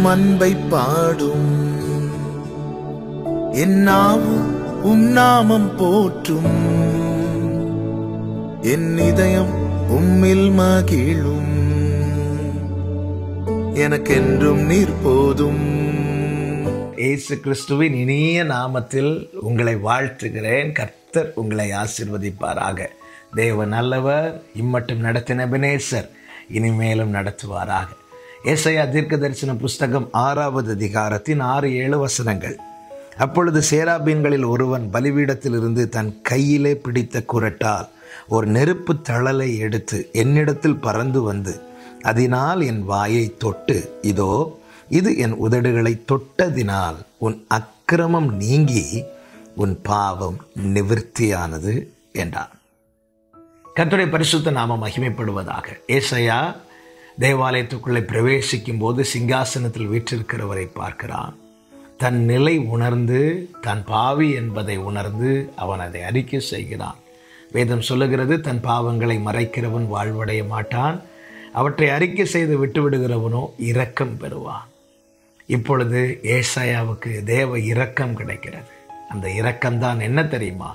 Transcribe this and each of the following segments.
அன்பை பாடும். என் நாவும் நாமம் போற்றும். என் இதயம் உம்மில் மகிழும். எனக்கென்றும் நீர் போதும். இயேசு கிறிஸ்துவின் இனிய நாமத்தில் உங்களை வாழ்த்துகிறேன். கர்த்தர் உங்களை ஆசீர்வதிப்பாராக. தேவன் நல்லவர், இம்மட்டும் நடத்தின எபனேசர் இனிமேலும் நடத்துவாராக. ஏசாயா தீர்க்கதரிசன புஸ்தகம் 6வது அதிகாரத்தின் 6-7 வசனங்கள். அப்பொழுது சேராபீன்களில் ஒருவன் பலிபீடத்திலிருந்து தன் கையிலே பிடித்த குறட்டால் ஒரு நெருப்பு தழலை எடுத்து என்னிடத்தில் பறந்து வந்து அதனால் என் வாயை தொட்டு, இதோ இது என் உதடுகளை தொட்டதினால் உன் அக்கிரமம் நீங்கி உன் பாவம் நிவிர்த்தியானது என்றார். கர்த்தருடைய பரிசுத்த நாமம் மகிமைப்படுவதாக. ஏசாயா தேவாலயத்துக்குள்ளே பிரவேசிக்கும் போது சிங்காசனத்தில் வீற்றிருக்கிறவரை பார்க்கிறான். தன் நிலை உணர்ந்து, தன் பாவி என்பதை உணர்ந்து அவன் அதை அறிக்கை செய்கிறான். வேதம் சொல்லுகிறது, தன் பாவங்களை மறைக்கிறவன் வாழ்வடைய மாட்டான், அவற்றை அறிக்கை செய்து விட்டுவிடுகிறவனோ இரக்கம் பெறுவான். இப்பொழுது ஏசாயாவுக்கு தேவ இரக்கம் கிடைக்கிறது. அந்த இரக்கம்தான் என்ன தெரியுமா?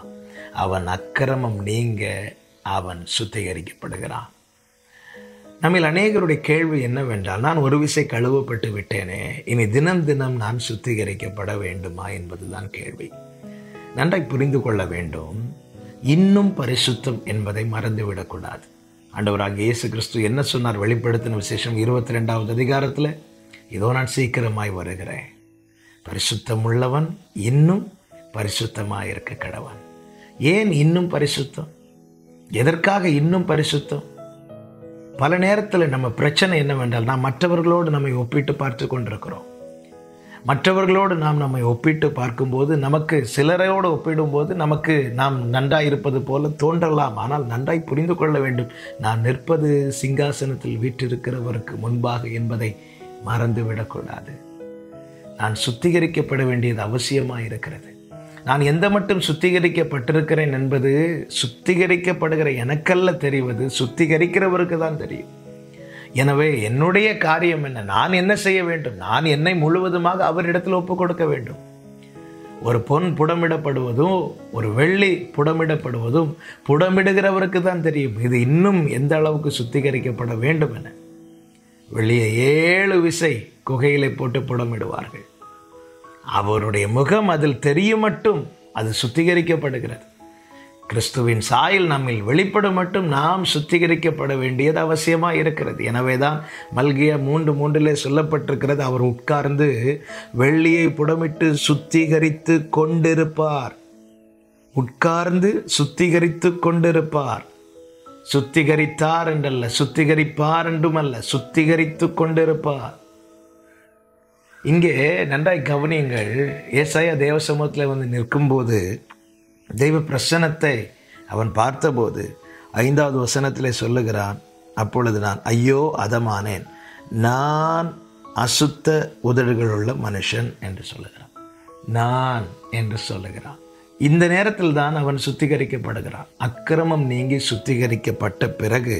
அவன் அக்கிரமம் நீங்க அவன் சுத்திகரிக்கப்படுகிறான். நம்மில் அநேகருடைய கேள்வி என்னவென்றால், நான் ஒரு விசை கழுவப்பட்டு விட்டேனே, இனி தினம் தினம் நான் சுத்திகரிக்கப்பட வேண்டுமா என்பதுதான் கேள்வி. நன்றாய் புரிந்து கொள்ள வேண்டும், இன்னும் பரிசுத்தம் என்பதை மறந்துவிடக்கூடாது. ஆண்டவராகிய இயேசு கிறிஸ்து என்ன சொன்னார்? வெளிப்படுத்தின விசேஷம் 22வது அதிகாரத்தில், இதோ நான் சீக்கிரமாய் வருகிறேன், பரிசுத்தம் உள்ளவன் இன்னும் பரிசுத்தமாய் இருக்க கடவன். ஏன் இன்னும் பரிசுத்தம்? எதற்காக இன்னும் பரிசுத்தம்? பல நேரத்தில் நம்ம பிரச்சனை என்னவென்றால், நாம் மற்றவர்களோடு நம்மை ஒப்பிட்டு பார்த்து கொண்டிருக்கிறோம். மற்றவர்களோடு நம்மை ஒப்பிட்டு பார்க்கும்போது, நமக்கு சிலரோடு ஒப்பிடும்போது நமக்கு நாம் நன்றாய் இருப்பது போல தோன்றலாம். ஆனால் நன்றாய் புரிந்து கொள்ள வேண்டும், நான் நிற்பது சிங்காசனத்தில் வீற்றிருக்கிறவருக்கு முன்பாக என்பதை மறந்துவிடக்கூடாது. நான் சுத்திகரிக்கப்பட வேண்டியது அவசியமாக இருக்கிறது. நான் எந்த மட்டும் சுத்திகரிக்கப்பட்டிருக்கிறேன் என்பது சுத்திகரிக்கப்படுகிற எனக்கல்ல தெரிவது, சுத்திகரிக்கிறவருக்கு தான் தெரியும். எனவே என்னுடைய காரியம் என்ன? நான் என்ன செய்ய வேண்டும்? நான் என்னை முழுவதுமாக அவரிடத்தில் ஒப்புக் கொடுக்க வேண்டும். ஒரு பொன் புடமிடப்படுவதும் ஒரு வெள்ளி புடமிடப்படுவதும் புடமிடுகிறவருக்கு தான் தெரியும் இது இன்னும் எந்த அளவுக்கு சுத்திகரிக்கப்பட வேண்டும் என. வெளியே 7 விசை குகையிலே போட்டு புடமிடுவார்கள். அவருடைய முகம் அதில் தெரியும் மட்டும் அது சுத்திகரிக்கப்படுகிறது. கிறிஸ்துவின் சாயல் நம்மில் வெளிப்படும் மட்டும் நாம் சுத்திகரிக்கப்பட வேண்டியது அவசியமாக இருக்கிறது. எனவேதான் மல்கியா 3:3 சொல்லப்பட்டிருக்கிறது, அவர் உட்கார்ந்து வெள்ளியை புடமிட்டு சுத்திகரித்து கொண்டிருப்பார். உட்கார்ந்து சுத்திகரித்து கொண்டிருப்பார். சுத்திகரித்தார் என்றல்ல, சுத்திகரிப்பார் என்றும் அல்ல, சுத்திகரித்து கொண்டிருப்பார். இங்கே நன்றாய் கவனியுங்கள். ஏசாயா தேவ சமூகத்தில் வந்து நிற்கும்போது, தெய்வ பிரசன்னத்தை அவன் பார்த்தபோது 5வது வசனத்திலே சொல்லுகிறான், அப்பொழுது நான் ஐயோ அதமானேன், நான் அசுத்த உதடுகளுள்ள மனுஷன் என்று சொல்லுகிறான். நான் என்று சொல்லுகிறான். இந்த நேரத்தில் தான் அவன் சுத்திகரிக்கப்படுகிறான். அக்கிரமம் நீங்கி சுத்திகரிக்கப்பட்ட பிறகு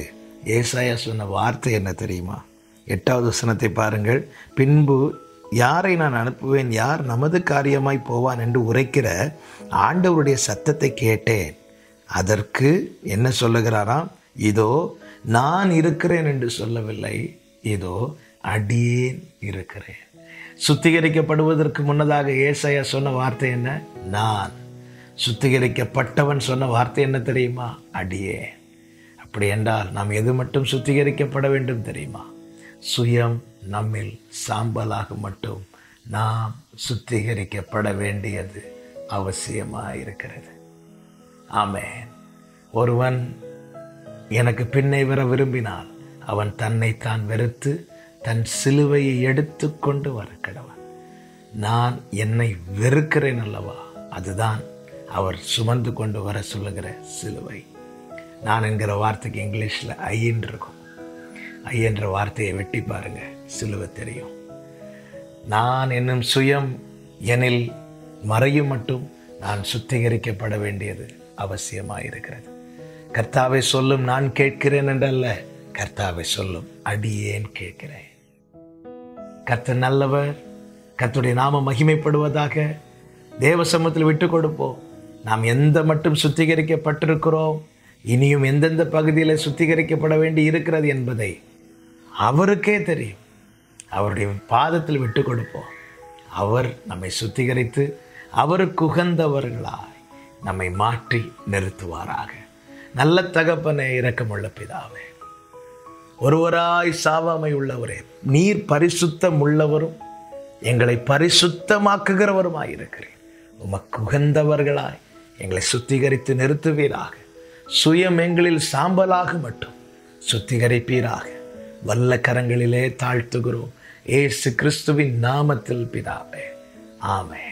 ஏசாயா சொன்ன வார்த்தை என்ன தெரியுமா? 8வது வசனத்தை பாருங்கள். பின்பு யாரை நான் அனுப்புவேன், யார் நமது காரியமாய் போவான் என்று உரைக்கிற ஆண்டவருடைய சத்தத்தை கேட்டேன். அதற்கு என்ன சொல்லுகிறாராம்? இதோ நான் இருக்கிறேன் என்று சொல்லவில்லை, இதோ அடியேன் இருக்கிறேன். சுத்திகரிக்கப்படுவதற்கு முன்னதாக ஏசாயா சொன்ன வார்த்தை என்ன? நான். சுத்திகரிக்கப்பட்டவன் சொன்ன வார்த்தை என்ன தெரியுமா? அடியேன். அப்படி என்றால் நாம் எது மட்டும் சுத்திகரிக்கப்பட வேண்டும் தெரியுமா? சுயம் நம்மில் சாம்பலாக மட்டும் நாம் சுத்திகரிக்கப்பட வேண்டியது அவசியமாக இருக்கிறது. ஆமென். ஒருவன் எனக்கு பின்னே வர விரும்பினால் அவன் தன்னைத்தான் வெறுத்து தன் சிலுவையை எடுத்து கொண்டு வர கடவன். நான் என்னை வெறுக்கிறேன் அல்லவா, அதுதான் அவர் சுமந்து கொண்டு வர சொல்லுகிற சிலுவை. நான் என்கிற வார்த்தைக்கு இங்கிலீஷில் ஐன்னு இருக்கும். ஐ என்ற வார்த்தையை வெட்டி பாருங்க, சிலுவை தெரியும். நான் என்னும் சுயம் எனில் மறையும் மட்டும் நான் சுத்திகரிக்கப்பட வேண்டியது அவசியமாக இருக்கிறது. கர்த்தாவை சொல்லும் நான் கேட்கிறேன் என்றல்ல, கர்த்தாவை சொல்லும் அடியேன் கேட்கிறேன். கர்த்தர் நல்லவர். கர்த்தருடைய நாமம் மகிமைப்படுவதாக. தேவ சமூகத்தில் விட்டு கொடுப்போம். நாம் எந்த மட்டும் சுத்திகரிக்கப்பட்டிருக்கிறோம், இனியும் எந்தெந்த பகுதியில் சுத்திகரிக்கப்பட வேண்டி இருக்கிறது என்பதை அவருக்கே தெரியும். அவருடைய பாதத்தில் விட்டு கொடுப்போம். அவர் நம்மை சுத்திகரித்து அவருக்கு உகந்தவர்களாய் நம்மை மாற்றி நிறுத்துவாராக. நல்ல தகப்பனே, இரக்கமுள்ள பிதாவே, ஒருவராய் சாவாமை உள்ளவரே, நீர் பரிசுத்தம் உள்ளவரும் எங்களை பரிசுத்தமாக்குகிறவருமாயிருக்கிறேன். உமக்கு உகந்தவர்களாய் எங்களை சுத்திகரித்து நிறுத்துவீராக. சுயம் எங்களில் சாம்பலாக மட்டும் சுத்திகரிப்பீராக. வல்ல கரங்களிலே தாழ்த்துகிறோம். இயேசு கிறிஸ்துவின் நாமத்தில் பிதாவே, ஆமென்.